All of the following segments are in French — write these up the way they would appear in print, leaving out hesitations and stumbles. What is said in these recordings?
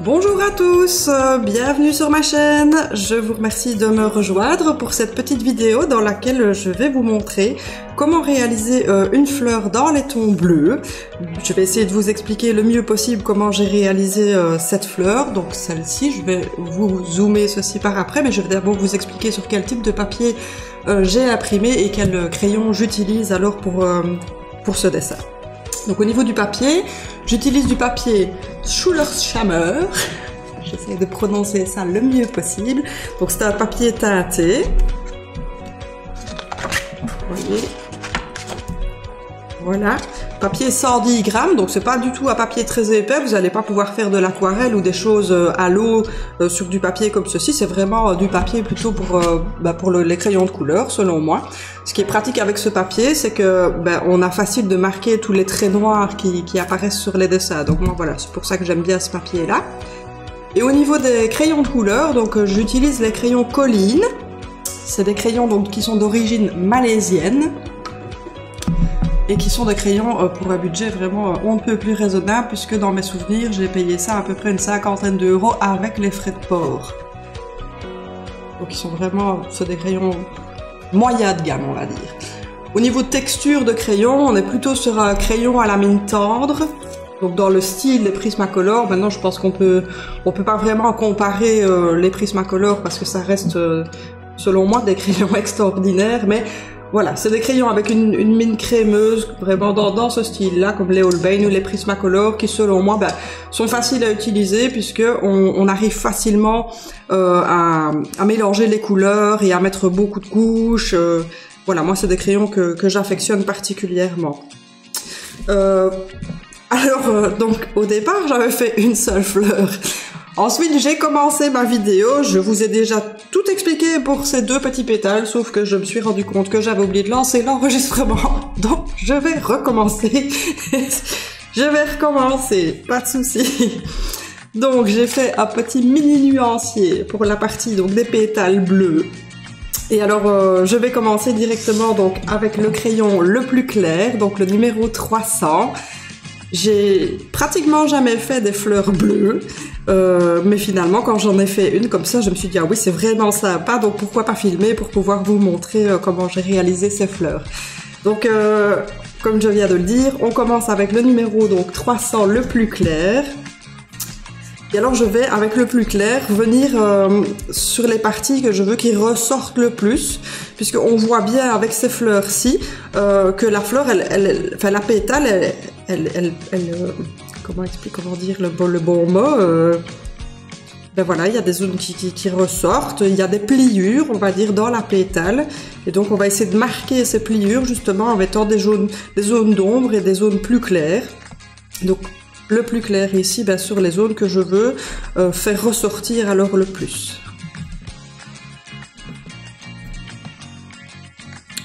Bonjour à tous, bienvenue sur ma chaîne. Je vous remercie de me rejoindre pour cette petite vidéo dans laquelle je vais vous montrer comment réaliser une fleur dans les tons bleus. Je vais essayer de vous expliquer le mieux possible comment j'ai réalisé cette fleur. Donc celle-ci, je vais vous zoomer ceci par après, mais je vais d'abord vous expliquer sur quel type de papier j'ai imprimé et quel crayon j'utilise alors pour ce dessin. Donc au niveau du papier, j'utilise du papier Schulerschammer. J'essaie de prononcer ça le mieux possible. Donc c'est un papier teinté. Vous voyez. Voilà. Papier 110 grammes, donc c'est pas du tout un papier très épais. Vous n'allez pas pouvoir faire de l'aquarelle ou des choses à l'eau sur du papier comme ceci. C'est vraiment du papier plutôt pour les crayons de couleur, selon moi. Ce qui est pratique avec ce papier, c'est que on a facile de marquer tous les traits noirs qui apparaissent sur les dessins. Donc moi voilà, c'est pour ça que j'aime bien ce papier-là. Et au niveau des crayons de couleur, donc j'utilise les crayons Colline. C'est des crayons donc qui sont d'origine malaisienne. Et qui sont des crayons pour un budget vraiment on ne peut plus raisonnable, puisque dans mes souvenirs, j'ai payé ça à peu près une 50aine d'euros avec les frais de port. Donc ils sont vraiment, c'est des crayons moyens de gamme, on va dire. Au niveau de texture de crayon, on est plutôt sur un crayon à la mine tendre. Donc dans le style des Prismacolor, maintenant je pense qu'on peut pas vraiment comparer les Prismacolor parce que ça reste, selon moi, des crayons extraordinaires, mais voilà, c'est des crayons avec une mine crémeuse, vraiment dans ce style-là, comme les Holbein ou les Prismacolor, qui selon moi sont faciles à utiliser puisque on arrive facilement à mélanger les couleurs et à mettre beaucoup de couches. Voilà, moi c'est des crayons que j'affectionne particulièrement. Donc au départ j'avais fait une seule fleur. Ensuite, j'ai commencé ma vidéo, je vous ai déjà tout expliqué pour ces deux petits pétales, sauf que je me suis rendu compte que j'avais oublié de lancer l'enregistrement, donc je vais recommencer. Je vais recommencer, pas de souci. Donc, j'ai fait un petit mini nuancier pour la partie donc des pétales bleus. Et alors, je vais commencer directement donc avec le crayon le plus clair, donc le numéro 300. J'ai pratiquement jamais fait des fleurs bleues, mais finalement quand j'en ai fait une comme ça, je me suis dit ah oui c'est vraiment sympa, donc pourquoi pas filmer pour pouvoir vous montrer comment j'ai réalisé ces fleurs. Donc comme je viens de le dire, on commence avec le numéro donc 300 le plus clair. Et alors je vais avec le plus clair venir sur les parties que je veux qui ressortent le plus, puisque on voit bien avec ces fleurs-ci que la fleur, la pétale, comment dire le bon mot, voilà, il y a des zones qui ressortent, il y a des pliures, on va dire, dans la pétale, et donc on va essayer de marquer ces pliures justement en mettant des zones d'ombre et des zones plus claires. Donc le plus clair ici, sur les zones que je veux faire ressortir alors le plus.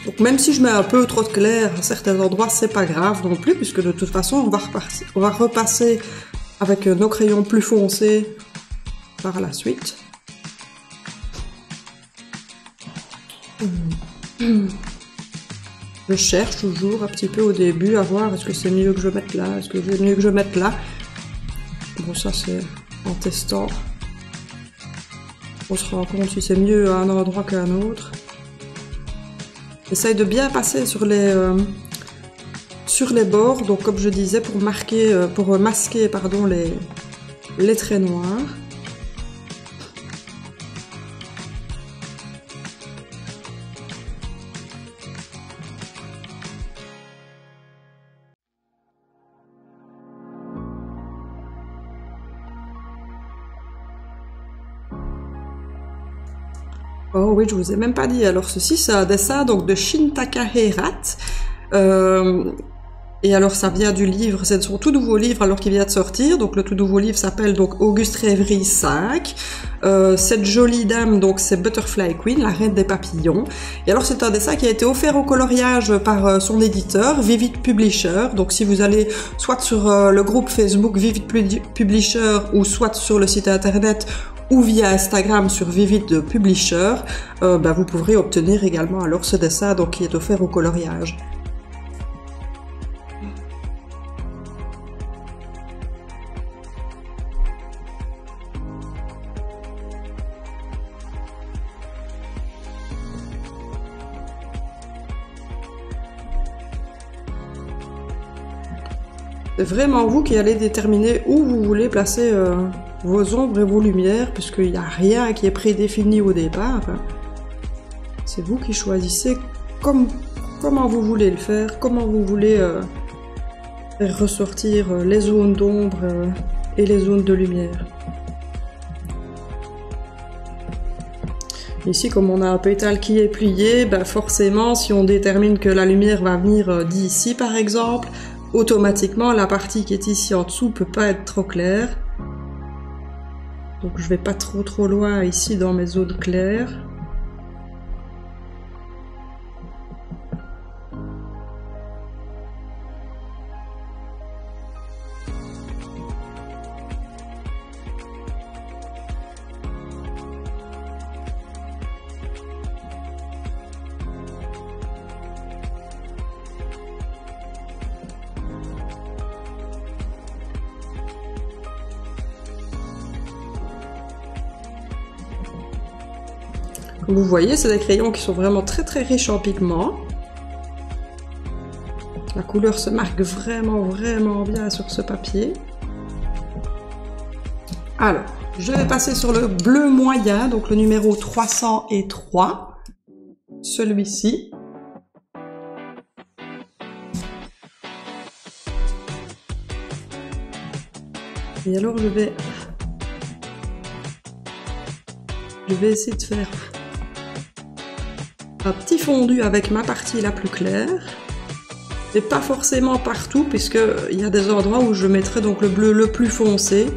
Donc même si je mets un peu trop de clair à certains endroits, c'est pas grave non plus, puisque de toute façon on va repasser avec nos crayons plus foncés par la suite. Je cherche toujours un petit peu au début à voir est-ce que c'est mieux que je mette là, est-ce que c'est mieux que je mette là. Bon, ça c'est en testant. On se rend compte si c'est mieux à un endroit qu'à un autre. Essaye de bien passer sur les bords, donc comme je disais, pour masquer les traits noirs. Oh oui, je vous ai même pas dit. Alors ceci, c'est un dessin donc de Shintaka Heirat. Et alors ça vient du livre, c'est son tout nouveau livre alors qu'il vient de sortir. Donc le tout nouveau livre s'appelle donc Auguste Rêverie 5. Cette jolie dame, donc c'est Butterfly Queen, la reine des papillons. Et alors c'est un dessin qui a été offert au coloriage par son éditeur, Vivid Publisher. Donc si vous allez soit sur le groupe Facebook Vivid Publisher ou soit sur le site internet ou via Instagram sur Vivid Publisher, vous pourrez obtenir également alors ce dessin donc, qui est offert au coloriage. C'est vraiment vous qui allez déterminer où vous voulez placer vos ombres et vos lumières, puisqu'il n'y a rien qui est prédéfini au départ. C'est vous qui choisissez comment vous voulez le faire, comment vous voulez faire ressortir les zones d'ombre et les zones de lumière. Ici, comme on a un pétale qui est plié, ben forcément, si on détermine que la lumière va venir d'ici, par exemple, automatiquement, la partie qui est ici en dessous peut pas être trop claire. Donc je vais pas trop loin ici dans mes zones claires. Comme vous voyez, c'est des crayons qui sont vraiment très riches en pigments. La couleur se marque vraiment bien sur ce papier. Alors, je vais passer sur le bleu moyen, donc le numéro 303, celui-ci. Et alors je vais essayer de faire un petit fondu avec ma partie la plus claire, mais pas forcément partout, puisque il y a des endroits où je mettrai donc le bleu le plus foncé.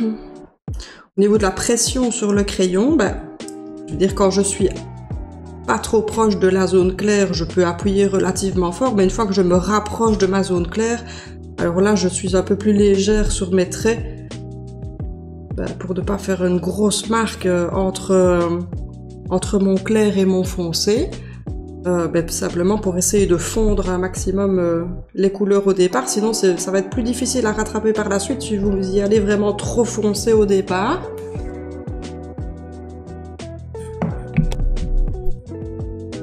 Au niveau de la pression sur le crayon, ben, dire, quand je suis pas trop proche de la zone claire, je peux appuyer relativement fort, mais une fois que je me rapproche de ma zone claire, alors là, je suis un peu plus légère sur mes traits, pour ne pas faire une grosse marque entre mon clair et mon foncé, simplement pour essayer de fondre un maximum les couleurs au départ, sinon ça va être plus difficile à rattraper par la suite si vous y allez vraiment trop foncé au départ.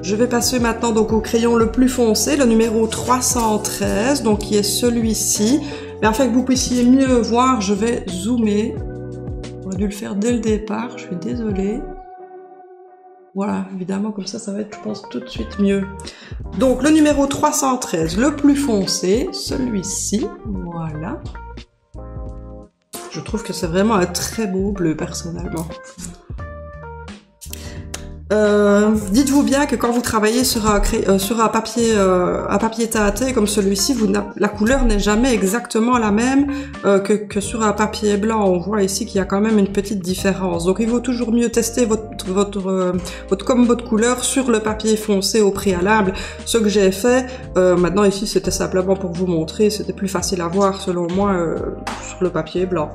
Je vais passer maintenant donc au crayon le plus foncé, le numéro 313, donc qui est celui-ci. Mais afin que vous puissiez mieux voir, je vais zoomer. J'aurais dû le faire dès le départ, je suis désolée. Voilà, évidemment, comme ça va être, je pense, tout de suite mieux. Donc, le numéro 313, le plus foncé, celui-ci, voilà. Je trouve que c'est vraiment un très beau bleu, personnellement. Dites-vous bien que quand vous travaillez sur un papier teinté comme celui-ci, la couleur n'est jamais exactement la même que sur un papier blanc. On voit ici qu'il y a quand même une petite différence. Donc il vaut toujours mieux tester votre combo de couleurs sur le papier foncé au préalable. Ce que j'ai fait, maintenant ici c'était simplement pour vous montrer, c'était plus facile à voir selon moi sur le papier blanc.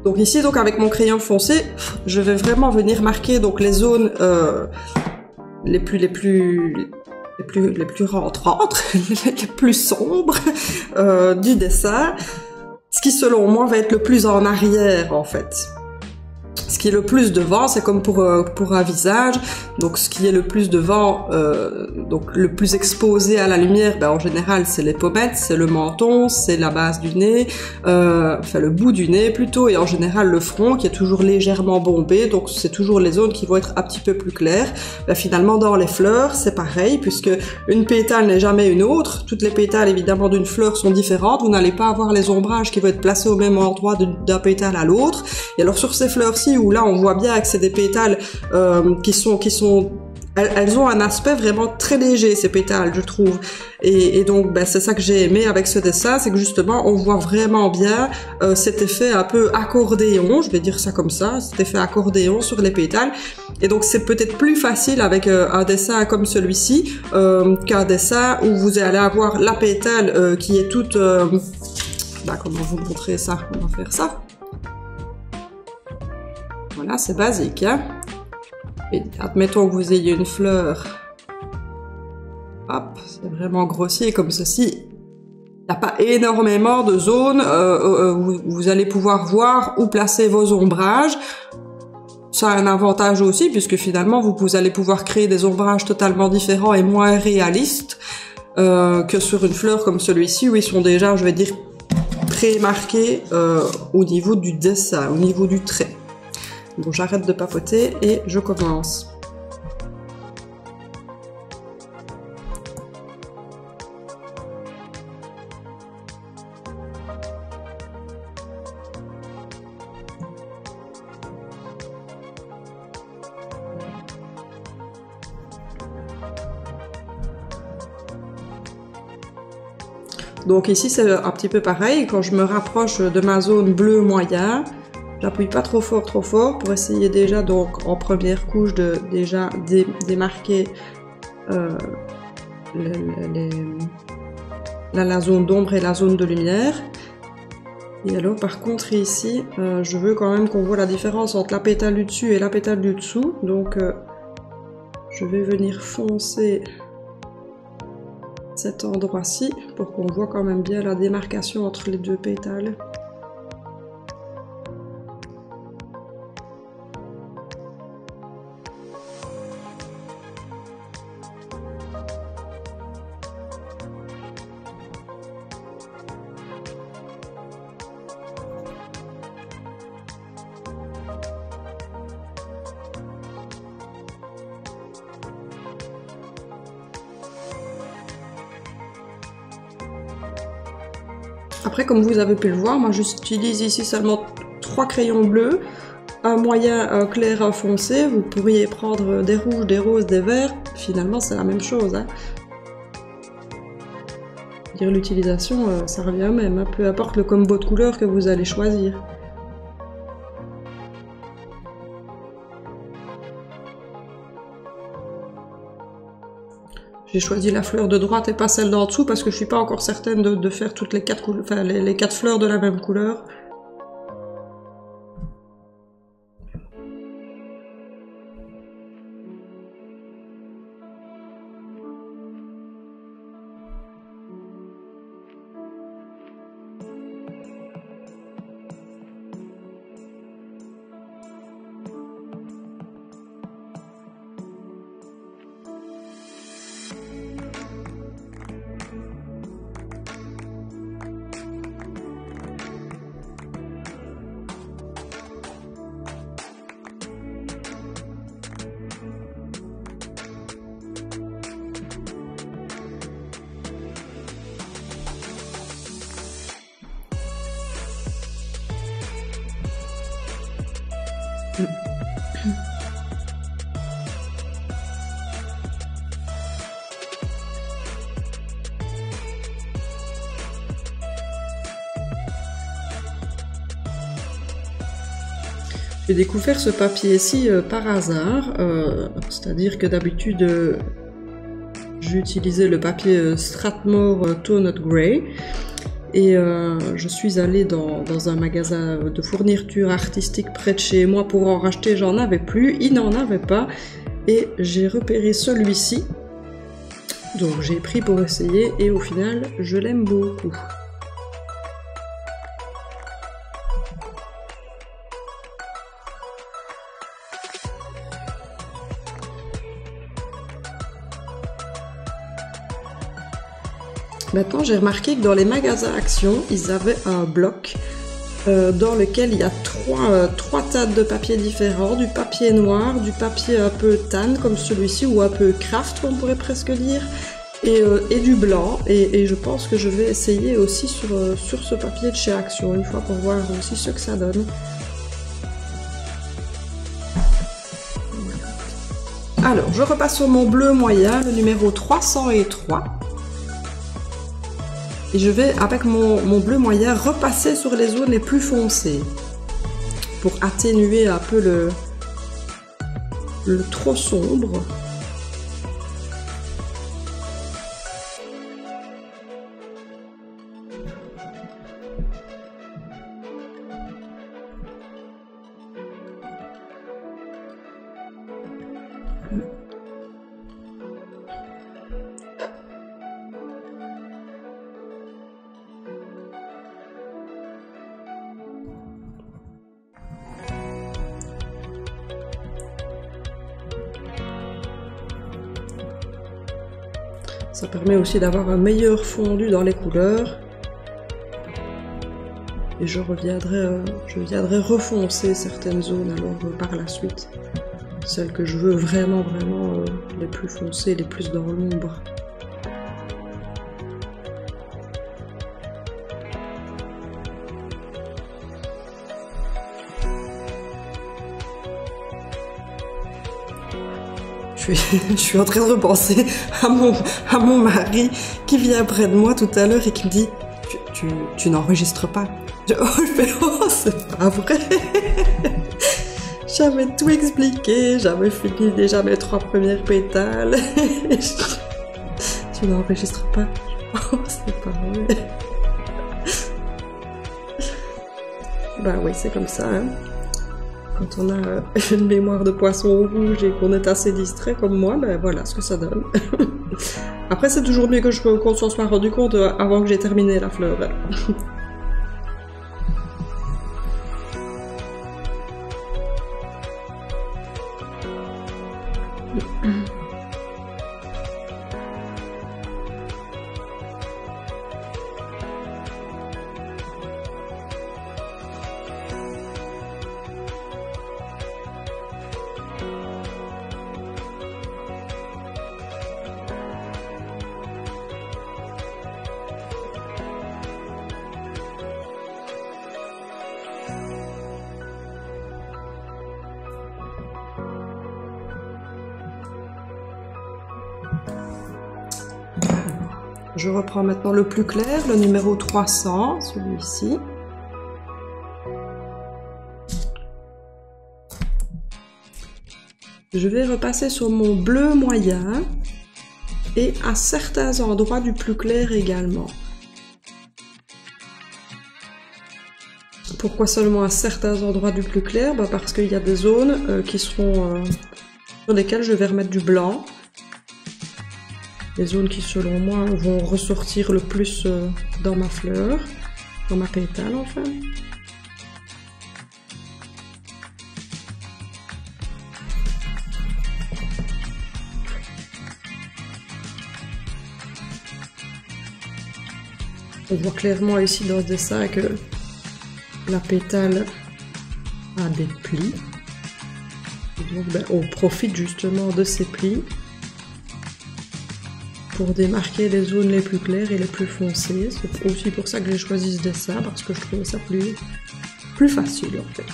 Donc ici, donc avec mon crayon foncé, je vais vraiment venir marquer donc les zones les plus rentrantes, les plus sombres du dessin, ce qui selon moi va être le plus en arrière en fait. Ce qui est le plus devant, c'est comme pour un visage, donc ce qui est le plus devant, donc le plus exposé à la lumière, en général c'est les pommettes, c'est le menton, c'est la base du nez, enfin le bout du nez plutôt, et en général le front qui est toujours légèrement bombé, donc c'est toujours les zones qui vont être un petit peu plus claires. Finalement dans les fleurs c'est pareil, puisque une pétale n'est jamais une autre, toutes les pétales évidemment d'une fleur sont différentes, vous n'allez pas avoir les ombrages qui vont être placés au même endroit d'un pétale à l'autre, et alors sur ces fleurs-ci où là on voit bien que c'est des pétales elles ont un aspect vraiment très léger, ces pétales, je trouve. Et donc, c'est ça que j'ai aimé avec ce dessin, c'est que justement, on voit vraiment bien cet effet un peu accordéon, je vais dire ça comme ça, cet effet accordéon sur les pétales. Et donc, c'est peut-être plus facile avec un dessin comme celui-ci qu'un dessin où vous allez avoir la pétale qui est toute... comment vous montrer ça? On va faire ça. Voilà, c'est basique, hein. Et admettons que vous ayez une fleur. Hop, c'est vraiment grossier comme ceci. Il n'y a pas énormément de zones où vous allez pouvoir voir où placer vos ombrages. Ça a un avantage aussi, puisque finalement, vous allez pouvoir créer des ombrages totalement différents et moins réalistes que sur une fleur comme celui-ci, où ils sont déjà, je vais dire, pré-marqués au niveau du dessin, au niveau du trait. Bon, j'arrête de papoter et je commence. Donc ici c'est un petit peu pareil, quand je me rapproche de ma zone bleu moyen, j'appuie pas trop fort pour essayer déjà donc en première couche de déjà démarquer la zone d'ombre et la zone de lumière. Et alors par contre ici, je veux quand même qu'on voit la différence entre la pétale du dessus et la pétale du dessous. Donc je vais venir foncer cet endroit-ci pour qu'on voit quand même bien la démarcation entre les deux pétales. Après, comme vous avez pu le voir, moi j'utilise ici seulement 3 crayons bleus, un moyen, un clair, un foncé. Vous pourriez prendre des rouges, des roses, des verts. Finalement, c'est la même chose, hein. Dire l'utilisation, ça revient au même, hein, peu importe le combo de couleurs que vous allez choisir. J'ai choisi la fleur de droite et pas celle d'en dessous parce que je suis pas encore certaine de faire toutes les 4 couleurs, enfin les 4 fleurs de la même couleur. J'ai découvert ce papier-ci par hasard, c'est-à-dire que d'habitude j'utilisais le papier Strathmore Toned Grey et je suis allée dans un magasin de fourniture artistique près de chez moi pour en racheter, j'en avais plus, il n'en avait pas et j'ai repéré celui-ci, donc j'ai pris pour essayer et au final je l'aime beaucoup. Maintenant, j'ai remarqué que dans les magasins Action, ils avaient un bloc dans lequel il y a trois tas de papier différents, du papier noir, du papier un peu tan comme celui-ci, ou un peu craft, on pourrait presque dire, et du blanc. Et je pense que je vais essayer aussi sur ce papier de chez Action, une fois pour voir aussi ce que ça donne. Alors, je repasse sur mon bleu moyen, le numéro 303. Et je vais, avec mon bleu moyen, repasser sur les zones les plus foncées pour atténuer un peu le trop sombre. Ça permet aussi d'avoir un meilleur fondu dans les couleurs. Et je viendrai refoncer certaines zones alors par la suite. Celles que je veux vraiment les plus foncées, les plus dans l'ombre. Je suis en train de repenser à mon mari qui vient près de moi tout à l'heure et qui me dit tu n'enregistres pas. Je fais oh c'est pas vrai. J'avais tout expliqué, j'avais fini déjà mes 3 premières pétales. Tu n'enregistres pas. Oh c'est pas vrai. Bah oui c'est comme ça hein. Quand on a une mémoire de poisson rouge et qu'on est assez distrait comme moi, ben voilà ce que ça donne. Après, c'est toujours mieux qu'on s'en soit rendu compte avant que j'ai terminé la fleur. Je reprends maintenant le plus clair, le numéro 300, celui-ci. Je vais repasser sur mon bleu moyen. et à certains endroits du plus clair également. Pourquoi seulement à certains endroits du plus clair? Parce qu'il y a des zones qui seront sur lesquelles je vais remettre du blanc. Les zones qui, selon moi, vont ressortir le plus dans ma fleur, dans ma pétale enfin. On voit clairement ici dans ce dessin que la pétale a des plis. Et donc on profite justement de ces plis pour démarquer les zones les plus claires et les plus foncées. C'est aussi pour ça que j'ai choisi ce dessin, parce que je trouvais ça plus facile en fait.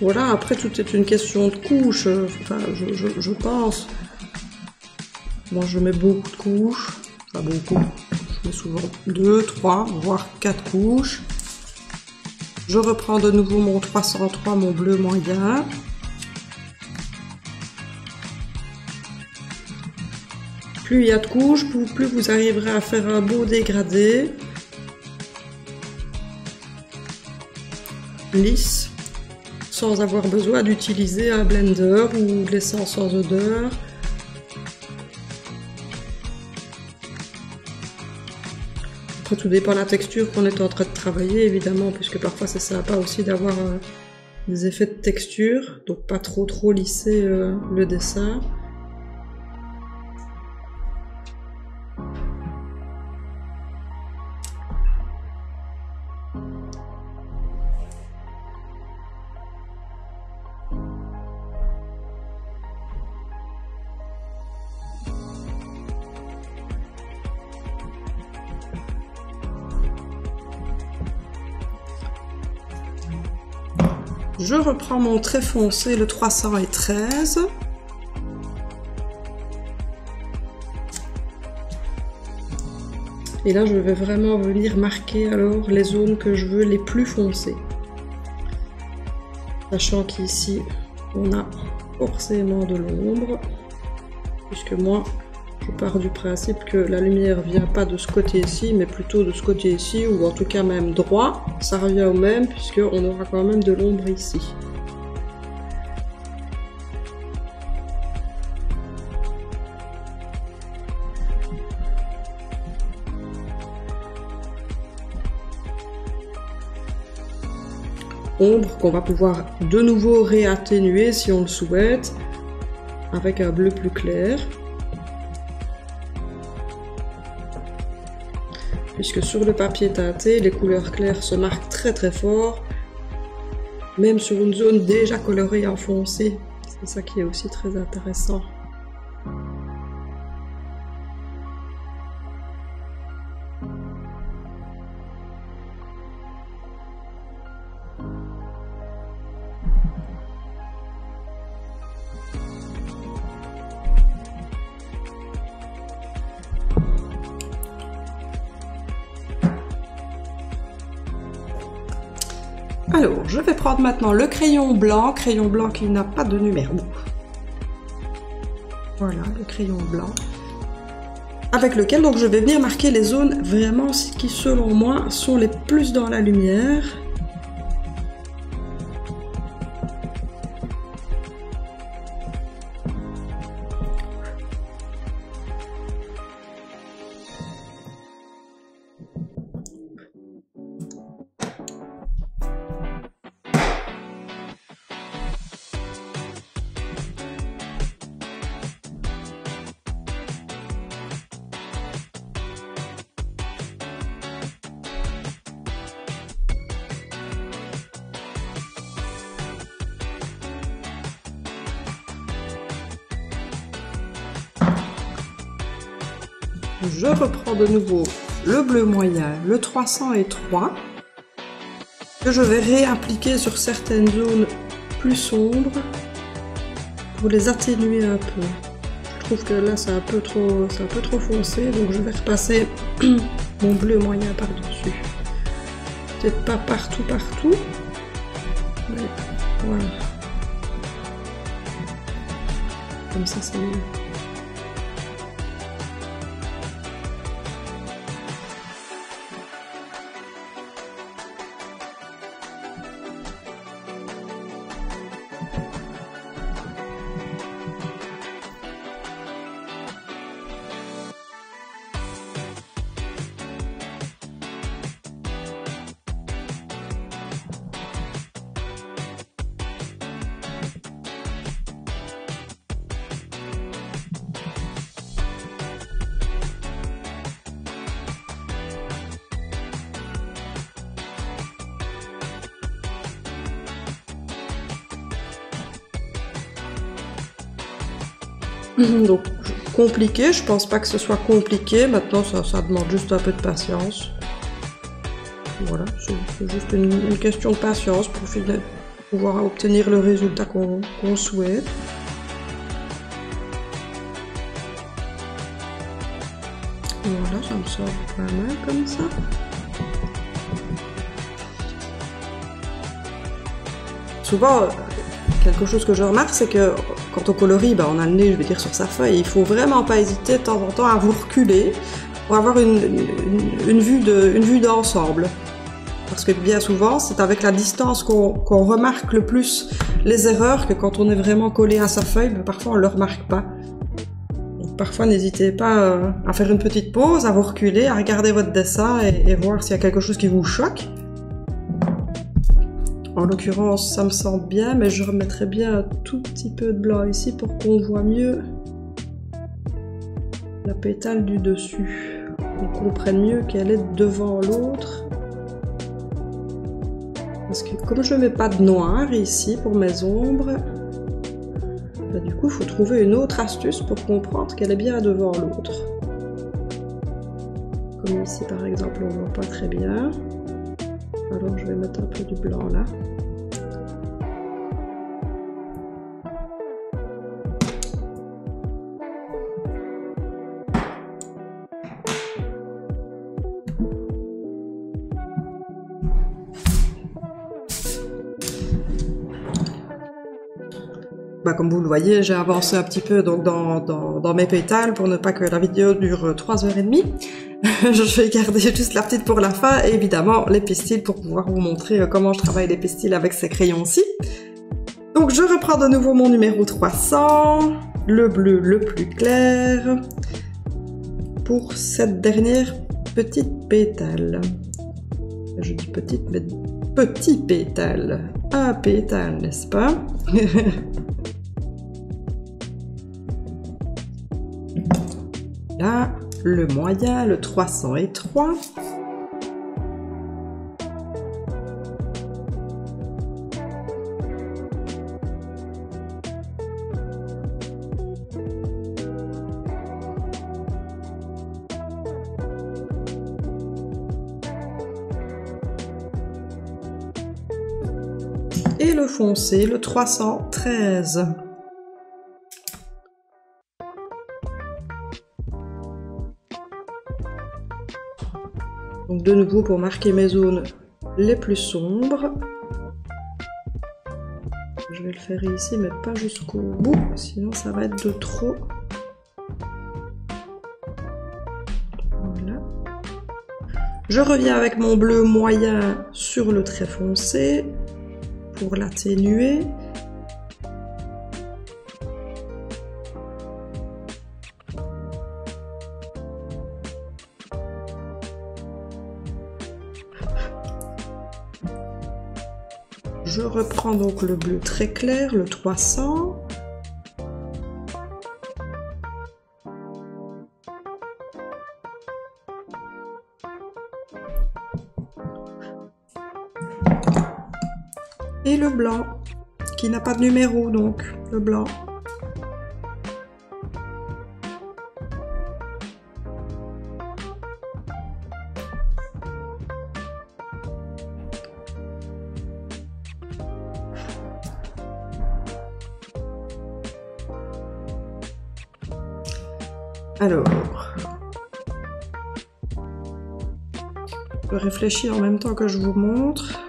Voilà, après tout est une question de couches, enfin je pense. Moi je mets beaucoup de couches, pas beaucoup, je mets souvent 2, 3, voire 4 couches. Je reprends de nouveau mon 303, mon bleu moyen. Plus il y a de couches, plus vous arriverez à faire un beau dégradé. Lisse. Sans avoir besoin d'utiliser un blender ou de l'essence sans odeur. Après tout dépend de la texture qu'on est en train de travailler évidemment, puisque parfois c'est sympa aussi d'avoir des effets de texture, donc pas trop lisser le dessin. Je reprends mon trait foncé, le 313. Et là, je vais vraiment venir marquer alors les zones que je veux les plus foncées. Sachant qu'ici, on a forcément de l'ombre. Puisque moi, je pars du principe que la lumière vient pas de ce côté-ci, mais plutôt de ce côté-ci, ou en tout cas même droit. Ça revient au même, puisqu'on aura quand même de l'ombre ici. Ombre qu'on va pouvoir de nouveau réatténuer si on le souhaite, avec un bleu plus clair. Puisque sur le papier teinté, les couleurs claires se marquent très fort, même sur une zone déjà colorée en foncé. C'est ça qui est aussi très intéressant. Alors, je vais prendre maintenant le crayon blanc qui n'a pas de numéro. Voilà, le crayon blanc. Avec lequel donc je vais venir marquer les zones vraiment qui, selon moi, sont les plus dans la lumière. Je reprends de nouveau le bleu moyen, le 303, que je vais réappliquer sur certaines zones plus sombres pour les atténuer un peu. Je trouve que là c'est un peu trop foncé, donc je vais repasser mon bleu moyen par-dessus. Peut-être pas partout, mais voilà. Comme ça c'est mieux. Donc compliqué, je pense pas que ce soit compliqué, maintenant ça demande juste un peu de patience. Voilà, c'est juste une question de patience pour pouvoir obtenir le résultat qu'on souhaite. Voilà, ça me sort pas mal comme ça. Souvent, quelque chose que je remarque, c'est que quand on colorie, on a le nez, je vais dire, sur sa feuille. Il faut vraiment pas hésiter de temps en temps à vous reculer pour avoir une vue d'ensemble. Parce que bien souvent, c'est avec la distance qu'on remarque le plus les erreurs, que quand on est vraiment collé à sa feuille, parfois on ne le remarque pas. Donc, parfois, n'hésitez pas à faire une petite pause, à vous reculer, à regarder votre dessin et voir s'il y a quelque chose qui vous choque. En l'occurrence, ça me semble bien, mais je remettrai bien un tout petit peu de blanc ici pour qu'on voit mieux la pétale du dessus. On comprenne mieux qu'elle est devant l'autre. Parce que comme je ne mets pas de noir ici pour mes ombres, du coup, il faut trouver une autre astuce pour comprendre qu'elle est bien devant l'autre. Comme ici, par exemple, on ne voit pas très bien. Alors, je vais mettre un peu du blanc là. Comme vous le voyez, j'ai avancé un petit peu donc dans mes pétales pour ne pas que la vidéo dure 3h30. Je vais garder juste la petite pour la fin et évidemment les pistils pour pouvoir vous montrer comment je travaille les pistils avec ces crayons-ci. Donc je reprends de nouveau mon numéro 300, le bleu le plus clair, pour cette dernière petite pétale. Je dis petite, mais petit pétale. Un pétale, n'est-ce pas? Là, le moyen, le 303. Et le foncé, le 313. Donc de nouveau pour marquer mes zones les plus sombres. Je vais le faire ici mais pas jusqu'au bout, sinon ça va être de trop. Voilà. Je reviens avec mon bleu moyen sur le trait foncé pour l'atténuer. Je reprends donc le bleu très clair, le 300. Et le blanc, qui n'a pas de numéro donc, le blanc. Alors, je réfléchis en même temps que je vous montre.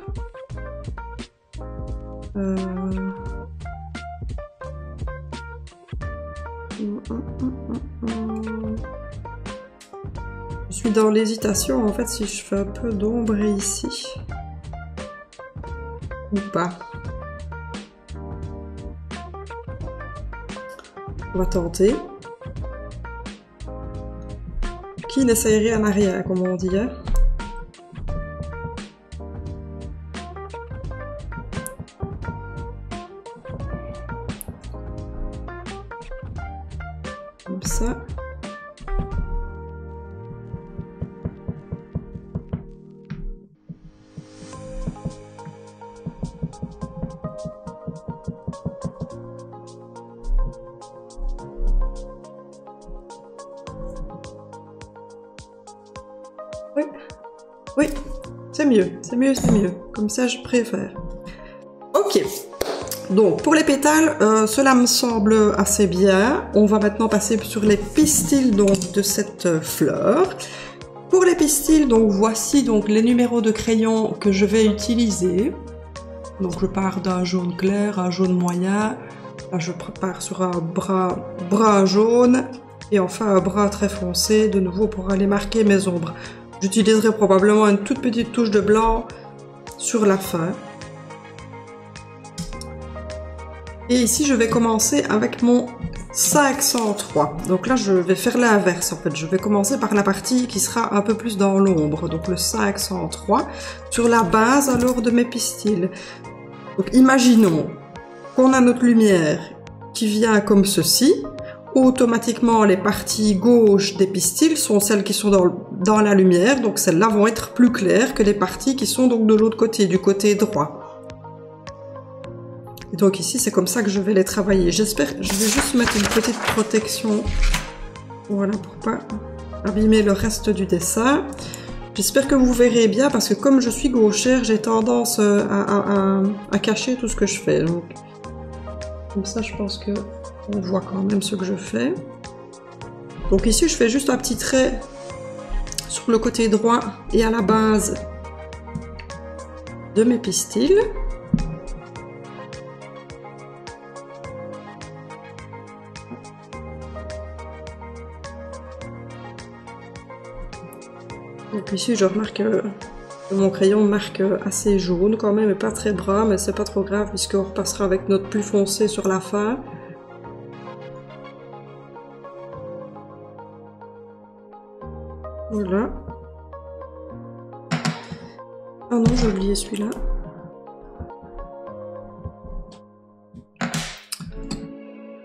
Je suis dans l'hésitation en fait si je fais un peu d'ombre ici ou pas. On va tenter. Qui n'essaye rien à rien, comme on dit, hein. Comme ça. Oui, oui, c'est mieux, c'est mieux, c'est mieux. Comme ça, je préfère. Ok. Donc, pour les pétales, cela me semble assez bien. On va maintenant passer sur les pistils donc, de cette fleur. Pour les pistils, donc voici donc les numéros de crayon que je vais utiliser. Donc, je pars d'un jaune clair, un jaune moyen. Là, je prépare sur un brun jaune et enfin un brun très foncé, de nouveau pour aller marquer mes ombres. J'utiliserai probablement une toute petite touche de blanc sur la fin. Et ici, je vais commencer avec mon 503. Donc là, je vais faire l'inverse en fait. Je vais commencer par la partie qui sera un peu plus dans l'ombre. Donc le 503 sur la base alors de mes pistils. Donc imaginons qu'on a notre lumière qui vient comme ceci. Automatiquement, les parties gauche des pistils sont celles qui sont dans la lumière. Donc celles-là vont être plus claires que les parties qui sont donc de l'autre côté, du côté droit. Et donc ici, c'est comme ça que je vais les travailler. J'espère, je vais juste mettre une petite protection, voilà, pour pas abîmer le reste du dessin. J'espère que vous verrez bien, parce que comme je suis gauchère, j'ai tendance à cacher tout ce que je fais. Donc, comme ça, je pense que on voit quand même ce que je fais. Donc ici, je fais juste un petit trait sur le côté droit et à la base de mes pistils. Donc ici, je remarque que mon crayon marque assez jaune quand même, et pas très brun, mais c'est pas trop grave puisqu'on repassera avec notre plus foncé sur la fin. Voilà. Ah non, j'ai oublié celui-là.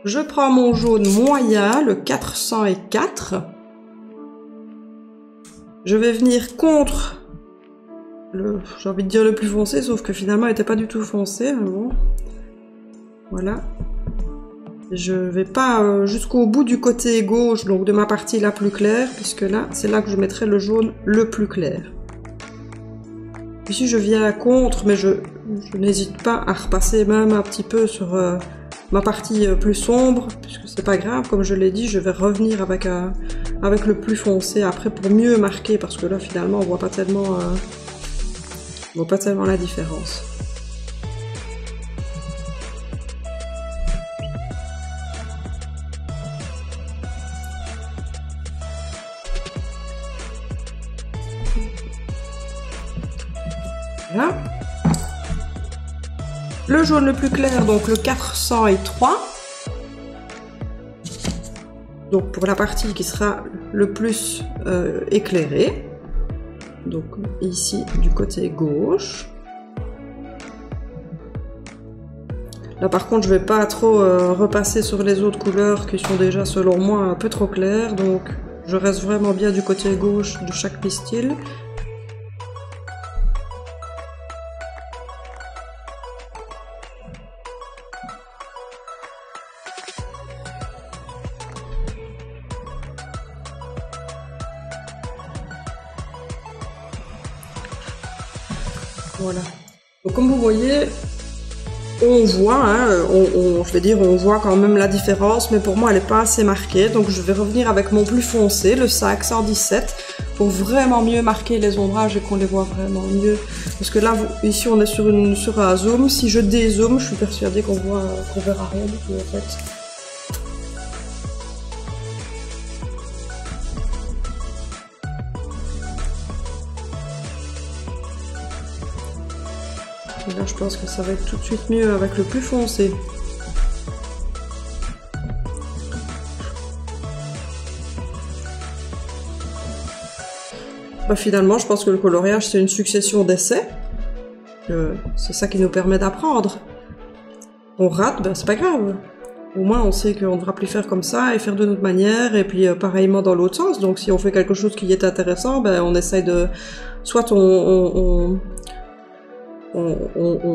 Je prends mon jaune moyen, le 404. Je vais venir contre le, j'ai envie de dire le plus foncé, sauf que finalement il n'était pas du tout foncé, mais bon. Voilà. Je vais pas jusqu'au bout du côté gauche, donc de ma partie la plus claire, puisque là, c'est là que je mettrai le jaune le plus clair. Ici je viens contre, mais je n'hésite pas à repasser même un petit peu sur ma partie plus sombre, puisque c'est pas grave, comme je l'ai dit, je vais revenir avec le plus foncé après pour mieux marquer, parce que là finalement on voit pas tellement la différence. Voilà. Le jaune le plus clair, donc le 403. Donc pour la partie qui sera le plus éclairée. Donc ici du côté gauche. Là par contre je vais pas trop repasser sur les autres couleurs qui sont déjà selon moi un peu trop claires. Donc je reste vraiment bien du côté gauche de chaque pistil. Voilà. Donc comme vous voyez, On voit, hein, je vais dire, on voit quand même la différence, mais pour moi, elle n'est pas assez marquée. Donc, je vais revenir avec mon plus foncé, le 517, pour vraiment mieux marquer les ombrages et qu'on les voit vraiment mieux. Parce que là, ici, on est sur un zoom. Si je dézoome, je suis persuadée qu'on verra rien du tout, en fait. Et là, je pense que ça va être tout de suite mieux avec le plus foncé. Bah, finalement, je pense que le coloriage, c'est une succession d'essais. C'est ça qui nous permet d'apprendre. On rate, ben c'est pas grave. Au moins, on sait qu'on ne devra plus faire comme ça et faire de notre manière, et puis pareillement dans l'autre sens. Donc, si on fait quelque chose qui est intéressant, ben on essaye de... Soit on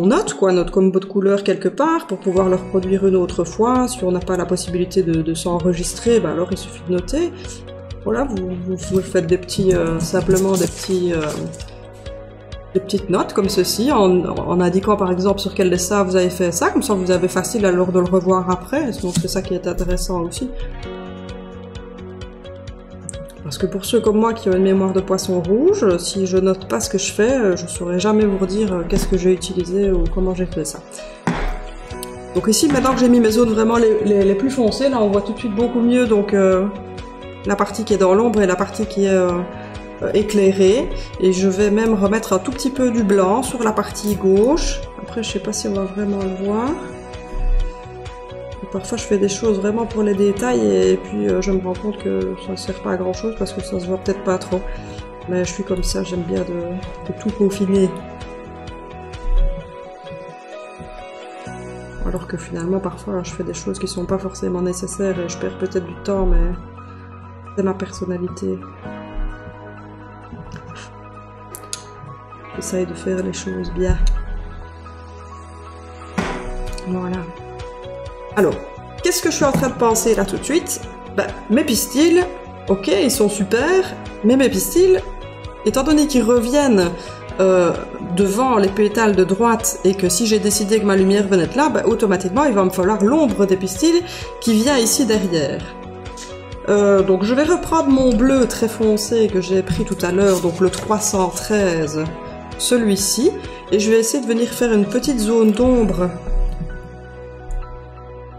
note quoi, notre combo de couleurs quelque part pour pouvoir le reproduire une autre fois. Si on n'a pas la possibilité de s'enregistrer, ben alors il suffit de noter. Voilà, vous faites des petits, simplement des petites notes comme ceci, en indiquant par exemple sur quel dessin vous avez fait ça, comme ça vous avez facile alors de le revoir après, donc c'est ça qui est intéressant aussi. Parce que pour ceux comme moi qui ont une mémoire de poisson rouge, si je note pas ce que je fais, je saurais jamais vous redire qu'est-ce que j'ai utilisé ou comment j'ai fait ça. Donc ici, maintenant que j'ai mis mes zones vraiment les plus foncées, là on voit tout de suite beaucoup mieux, donc la partie qui est dans l'ombre et la partie qui est éclairée. Et je vais même remettre un tout petit peu du blanc sur la partie gauche. Après, je sais pas si on va vraiment le voir. Et parfois, je fais des choses vraiment pour les détails et puis je me rends compte que ça ne sert pas à grand chose parce que ça se voit peut-être pas trop. Mais je suis comme ça, j'aime bien de tout peaufiner. Alors que finalement, parfois, je fais des choses qui sont pas forcément nécessaires et je perds peut-être du temps, mais c'est ma personnalité. J'essaye de faire les choses bien. Voilà. Alors, qu'est-ce que je suis en train de penser là tout de suite? Ben, mes pistils, ok, ils sont super, mais mes pistils, étant donné qu'ils reviennent devant les pétales de droite et que si j'ai décidé que ma lumière venait de là, ben, automatiquement il va me falloir l'ombre des pistils qui vient ici derrière. Donc je vais reprendre mon bleu très foncé que j'ai pris tout à l'heure, donc le 313, celui-ci, et je vais essayer de venir faire une petite zone d'ombre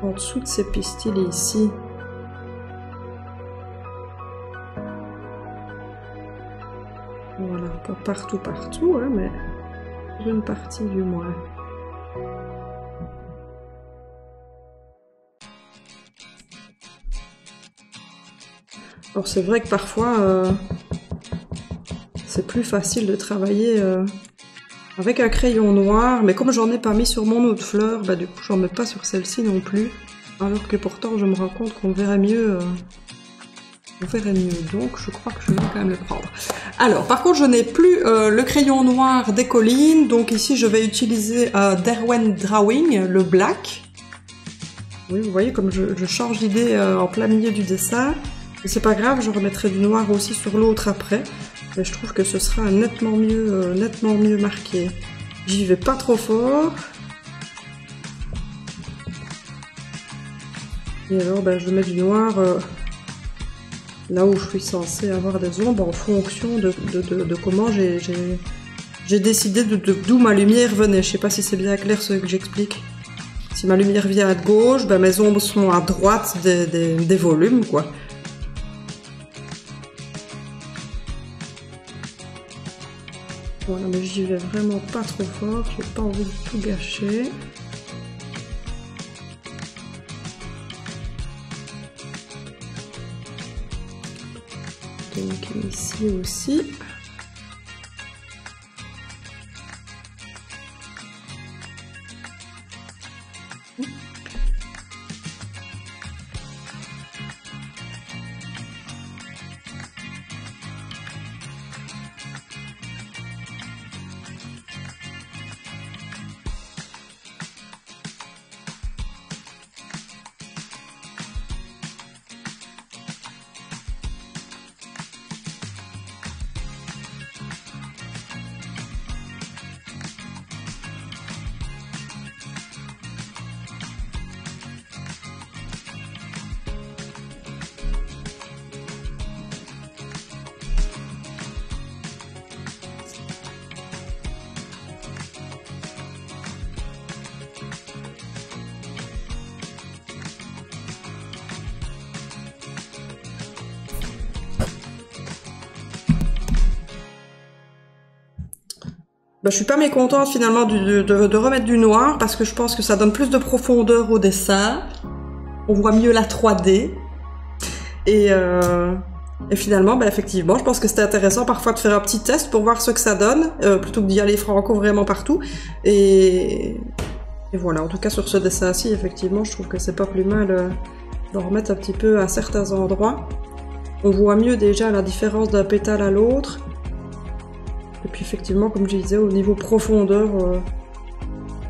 en dessous de ces pistils ici. Voilà, pas partout, hein, mais une partie du moins. Alors c'est vrai que parfois c'est plus facile de travailler avec un crayon noir, mais comme j'en ai pas mis sur mon autre fleur, bah du coup j'en mets pas sur celle-ci non plus, alors que pourtant je me rends compte qu'on verrait mieux. Donc je crois que je vais quand même le prendre. Alors par contre je n'ai plus le crayon noir des collines, donc ici je vais utiliser Derwent Drawing, le black. Oui, vous voyez comme je change d'idée en plein milieu du dessin. C'est pas grave, je remettrai du noir aussi sur l'autre après. Mais je trouve que ce sera nettement mieux marqué. J'y vais pas trop fort. Et alors, ben, je mets du noir là où je suis censée avoir des ombres en fonction de comment j'ai décidé d'où ma lumière venait. Je sais pas si c'est bien clair ce que j'explique. Si ma lumière vient de gauche, ben, mes ombres sont à droite des volumes, quoi. Voilà, mais j'y vais vraiment pas trop fort, j'ai pas envie de tout gâcher. Donc ici aussi. je suis pas mécontente finalement de remettre du noir parce que je pense que ça donne plus de profondeur au dessin. On voit mieux la 3D. Et finalement, effectivement, je pense que c'était intéressant parfois de faire un petit test pour voir ce que ça donne, plutôt que d'y aller franco vraiment partout. Et voilà, en tout cas sur ce dessin-ci, effectivement, je trouve que c'est pas plus mal d'en remettre un petit peu à certains endroits. On voit mieux déjà la différence d'un pétale à l'autre. Et puis effectivement, comme je disais, au niveau profondeur,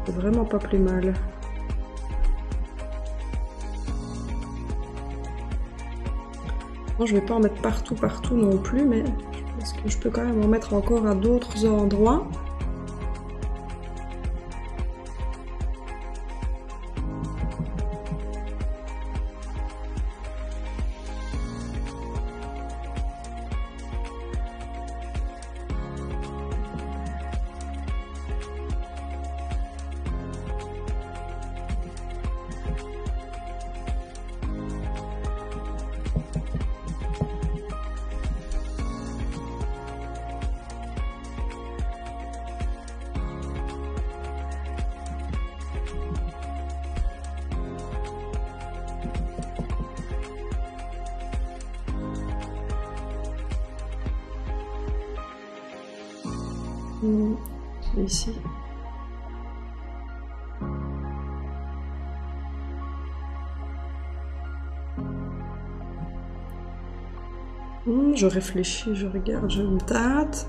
c'est vraiment pas plus mal. Non, je vais pas en mettre partout non plus, mais je pense que je peux quand même en mettre encore à d'autres endroits. Ici. Je réfléchis, je regarde, je me tâte.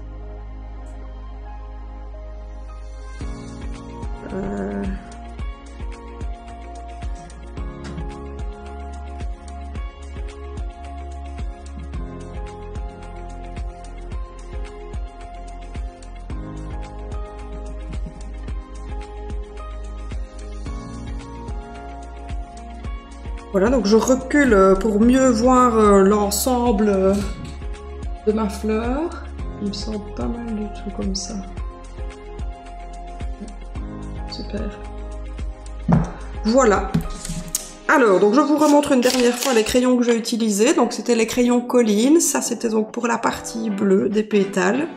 Voilà, donc je recule pour mieux voir l'ensemble de ma fleur. Il me semble pas mal du tout comme ça. Super. Voilà. Alors, donc je vous remontre une dernière fois les crayons que j'ai utilisés. Donc c'était les crayons Colline. Ça c'était donc pour la partie bleue des pétales.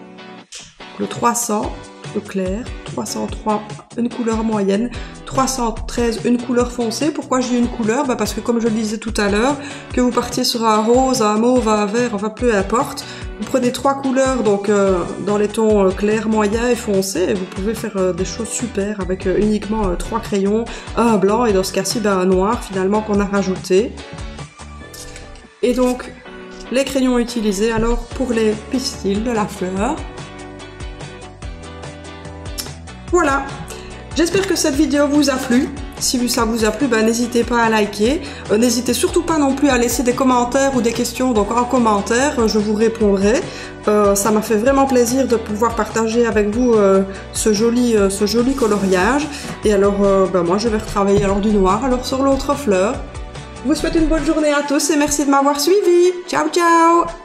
Le 300, le clair. 303, une couleur moyenne. 313, une couleur foncée. Pourquoi je dis une couleur? Parce que comme je le disais tout à l'heure, que vous partiez sur un rose, un mauve, un vert, enfin peu importe, vous prenez 3 couleurs donc dans les tons clair, moyen et foncé, et vous pouvez faire des choses super avec uniquement 3 crayons, un blanc et dans ce cas-ci un noir finalement qu'on a rajouté. Et donc les crayons utilisés alors pour les pistils de la fleur. Voilà. J'espère que cette vidéo vous a plu. Si ça vous a plu, n'hésitez pas à liker. N'hésitez surtout pas non plus à laisser des commentaires ou des questions. Donc en commentaire, je vous répondrai. Ça m'a fait vraiment plaisir de pouvoir partager avec vous ce joli coloriage. Et alors, moi je vais retravailler alors du noir alors sur l'autre fleur. Je vous souhaite une bonne journée à tous et merci de m'avoir suivi. Ciao ciao!